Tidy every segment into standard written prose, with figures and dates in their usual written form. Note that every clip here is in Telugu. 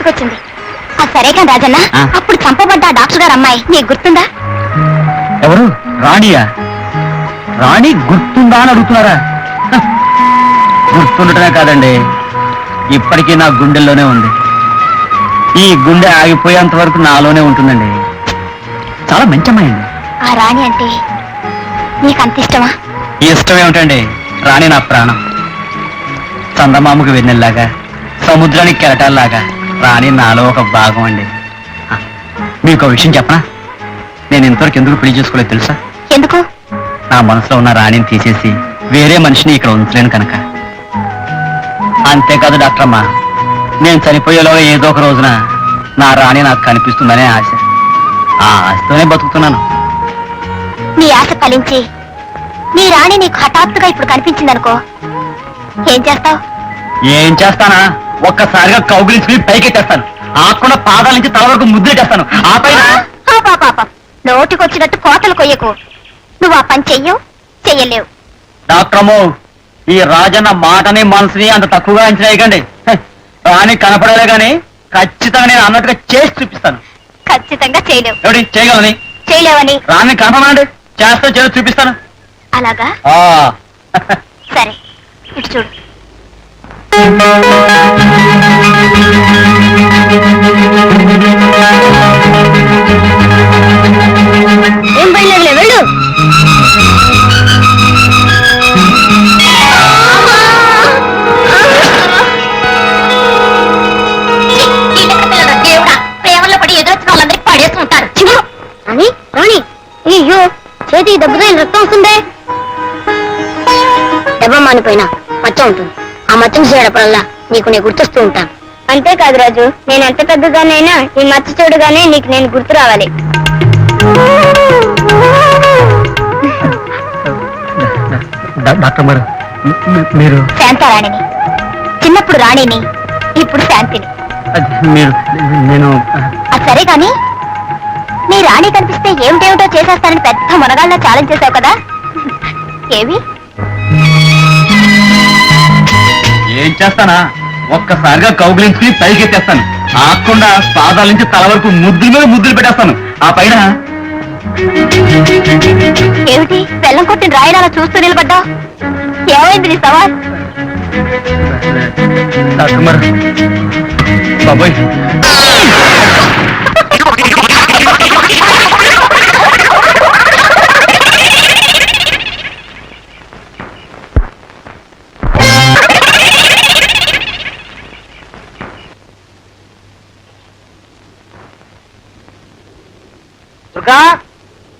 గుర్తుకొచ్చింది. సరే కానీ రాజన్న, అప్పుడు చంపబడ్డ డాక్టర్ గారు అమ్మాయి నీకు గుర్తుందా? ఎవరు? రాణియా? రాణి గుర్తుందా అని అడుగుతున్నారా? గుర్తుండటమే కాదండి, ఇప్పటికీ నా గుండెల్లోనే ఉంది. ఈ గుండె ఆగిపోయేంత వరకు నాలోనే ఉంటుందండి. చాలా మంచి అమ్మాయి అండి. ఆ రాణి అంటే నీకు అంత ఇష్టమా? ఇష్టం ఏమిటండి, రాణి నా ప్రాణం. చందమామకు వెన్నెల్లాగా, సముద్రానికి కెరటాల్లాగా రాణి నాలో ఒక భాగం అండి. మీకు ఒక విషయం చెప్పనా? నేను ఇంతవరకు ఎందుకు పెళ్లి చేసుకోలేదు తెలుసా? ఎందుకు? నా మనసులో ఉన్న రాణిని తీసేసి వేరే మనిషిని ఇక్కడ ఉంచలేను కనుక. అంతేకాదు డాక్టర్ అమ్మా, నేను చనిపోయేలోగా ఏదో ఒక రోజున నా రాణి నాకు కనిపిస్తుందనే ఆశ. ఆ ఆశతోనే బతుకుతున్నాను. నీ ఆశ ఫలించి నీ రాణి నీకు హఠాత్తుగా ఇప్పుడు కనిపించిందనుకో, ఏం చేస్తావు? ఏం చేస్తానా? ఒక్కసారిగా కౌగిలించుకుని పైకెట్టేస్తాను. ఆకుండా పాదాల నుంచి తల వరకు ముద్రెట్టేస్తాను. ఆ పైన నోటికొచ్చినట్టు కోతలు కొయ్యకు. నువ్వు ఆ పని చెయ్యలేవు. డాక్టర్ అమ్మో, ఈ రాజన్న మాటని మనసుని అంత తక్కువగా అంచనా వేయకండి. రాణి కనపడలే గాని ఖచ్చితంగా నేను అన్నట్టుగా చేసి చూపిస్తాను. ఖచ్చితంగా చేయలేవు. ఎవడి చేయగలని? చేయలేవని రాణి కనపడండి, చేస్తే చేసి చూపిస్తాను. అలాగా? సరే, ఇటు చూడు. ఏం బయలుదేరలే, వెళ్ళు. ప్రేమలో పడి ఎదురొచ్చిన వాళ్ళందరికీ పడేస్తుంటారు అని. రాణి, అయ్యో చేతి దెబ్బతో రక్తం వస్తుందే. దెబ్బ మానిపోయినా మచ్చ ఉంటుంది. ఆ మచ్చను చేయడపల్లా నీకు నేను గుర్తొస్తూ ఉంటాను. అంతేకాదు రాజు, నేను ఎంత పెద్దదానైనా ఈ మచ్చ చూడగానే నీకు నేను గుర్తు రావాలి. డాక్టర్ గారు, మీరు శాంతారాణిని. చిన్నప్పుడు రాణిని, ఇప్పుడు శాంతిని. నేను సరే కాని, నీ రాణి కనిపిస్తే ఏమిటేమిటో చేసేస్తానని పెద్ద మునగాళ్ళ ఛాలెంజ్ చేశావు కదా, ఏవి? ఏం చేస్తానా? ఒక్కసారిగా కౌగిలించుకుని పైకెత్తేస్తాను. ఆకుండా పాదాల నుంచి తల వరకు ముద్దుల మీద ముద్దులు పెట్టేస్తాను. ఆ పైన ఏమిటి బెల్లం కొట్టిన రాయడాల చూస్తూ నిలబడ్డావు? ఏమైంది నీ సవాల్? డాక్టర్ గారు, బాబోయ్,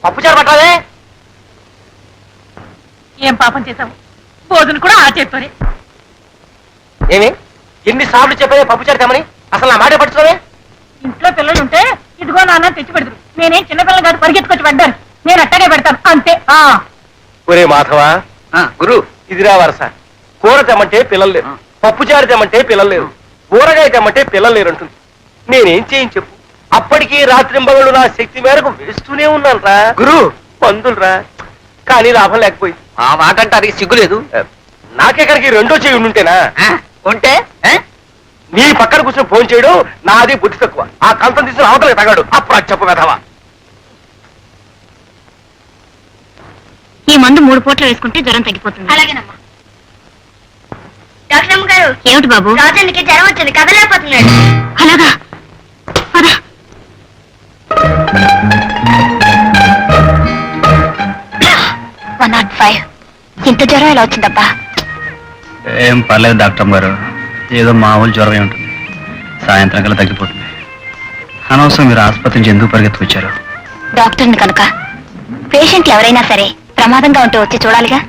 పప్పుచారు పట్టాలే. ఏం పాపం చేశావు? భోజనం కూడా ఆ చేత్తోనే. ఏమి ఎన్నిసార్లు చెప్పేదే పప్పుచారు తెమ్మని? అసలు నా మాట పట్టుకోవే. ఇంట్లో పిల్లలు ఉంటే ఇదిగో నాన్న తెచ్చి పెడతారు. నేనేం చిన్నపిల్లలు కాదు పరిగెత్తుకొచ్చి పడ్డాను. నేను అట్టగే పెడతాను అంతే. ఒరే మాధవా, గురు ఇదిరా వరస. కూర తెమ్మంటే పిల్లలు లేరు, పప్పుచారు తెమ్మంటే పిల్లలు లేరు, ఊరగాయ తెమ్మంటే పిల్లలు లేరు అంటుంది. నేనేం చేయని చెప్పు? అప్పటికీ రాత్రింబగళ్ళు నా శక్తి మేరకు వేస్తూనే ఉన్నాను రా గురు, మందులురా. కానీ లాభం లేకపోయింది. ఆ మాట అంటే అది సిగ్గులేదు. నాకెక్కడికి రెండో చేయి ఉంటేనా? ఉంటే నీ పక్కన కూర్చొని ఫోన్ చేయడం నాది బుద్ధి తక్కువ. ఆ కంతం తీసుకుని అవతలకి తగాడు. అప్పుడు అది చెప్పు వెధవా. ఈ మందు 3 పూటలు వేసుకుంటే జ్వరం తగ్గిపోతుంది. అలాగేనమ్మా. డాక్టర్ అమ్మ గారు. ఏమిటి బాబు? రాజన్కి జ్వరం వచ్చింది, కదలేకపోతున్నాడు. అలాగా? 105. ఇంత జ్వరం ఎలా వచ్చిందబ్బా? ఏం పర్లేదు డాక్టర్ గారు, ఏదో మామూలు జ్వరమే ఉంటుంది. సాయంత్రం కల్లా తగ్గిపోతుంది. అనవసరం మీరు ఆసుపత్రి నుంచి ఎందుకు పరిగెత్తుకొచ్చారు? డాక్టర్ని కనుక పేషెంట్లు ఎవరైనా సరే ప్రమాదంగా ఉంటే వచ్చి చూడాలిగా.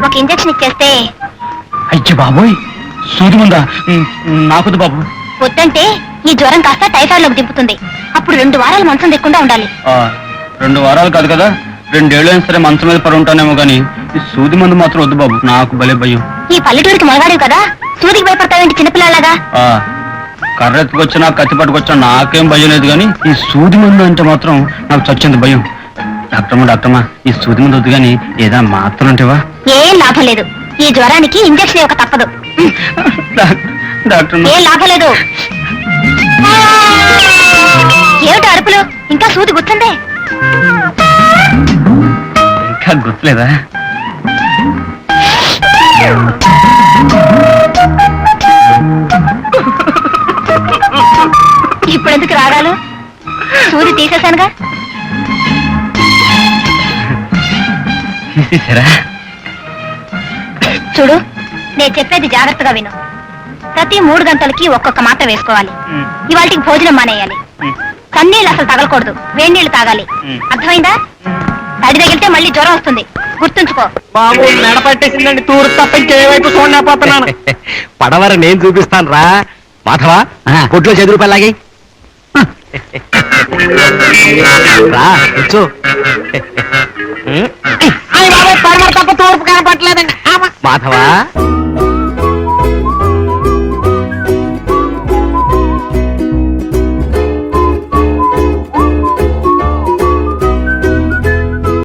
ఒక ఇంజెక్షన్ ఇచ్చేస్తే. అయ్య బాబోయ్, సూది ఉందా? నాకొద్దు బాబు. వద్దంటే ఈ జ్వరం కాస్త టైఫాయిడ్లోకి దింపుతుంది. అప్పుడు 2 వారాలు మంచం దిక్కుండా ఉండాలి. 2 వారాలు కాదు కదా, 2 ఏళ్ళైనా సరే మంచం మీద పడి ఉంటానేమో కానీ ఈ సూది మందు మాత్రం వద్దు బాబు, నాకు భలే భయం. ఈ పల్లెటూరికి మగవాడివి కదా, సూదికి భయపడతావేంటి చిన్నపిల్లలాగా? కర్రెత్తుకొచ్చినా కత్తి పట్టుకొచ్చినా నాకేం భయం లేదు, కానీ ఈ సూది మందు అంటే మాత్రం నాకు చచ్చింది భయం. డాక్టర్మా ఈ సూది మందు వద్దు కానీ ఏదైనా మాత్రం అంటేవా? ఏం లాభం లేదు. ఈ జ్వరానికి ఇంజెక్షన్ ఇవ్వక తప్పదు. డాక్టర్ ఏం లాభం లేదు. ఏమిటి అరుపులు? ఇంకా సూది గుర్తుందే? ఇంకా గుర్తులేదా? ఇప్పుడెందుకు రాగాలు? సూది తీసేశానుగా. తీసేశారా? చూడు, నేను చెప్పేది జాగ్రత్తగా విను. ప్రతి 3 గంటలకి ఒక్కొక్క మాత్ర వేసుకోవాలి. ఇవాళకి భోజనం మానేయాలి. కన్నీళ్ళు అసలు తగలకూడదు, వేడి నీళ్లు తాగాలి. అర్థమైందా? తడి తగిలితే మళ్ళీ జ్వరం వస్తుంది, గుర్తుంచుకో. బాబు మెడ పట్టేసిందండి, తూరు తప్ప ఇంకేవైపు చూడలేకపోతున్నాను. పడవర నేను చూపిస్తాను రా మాధవా. పొట్లో చదువు రూపాయలాగి రా కూర్చో.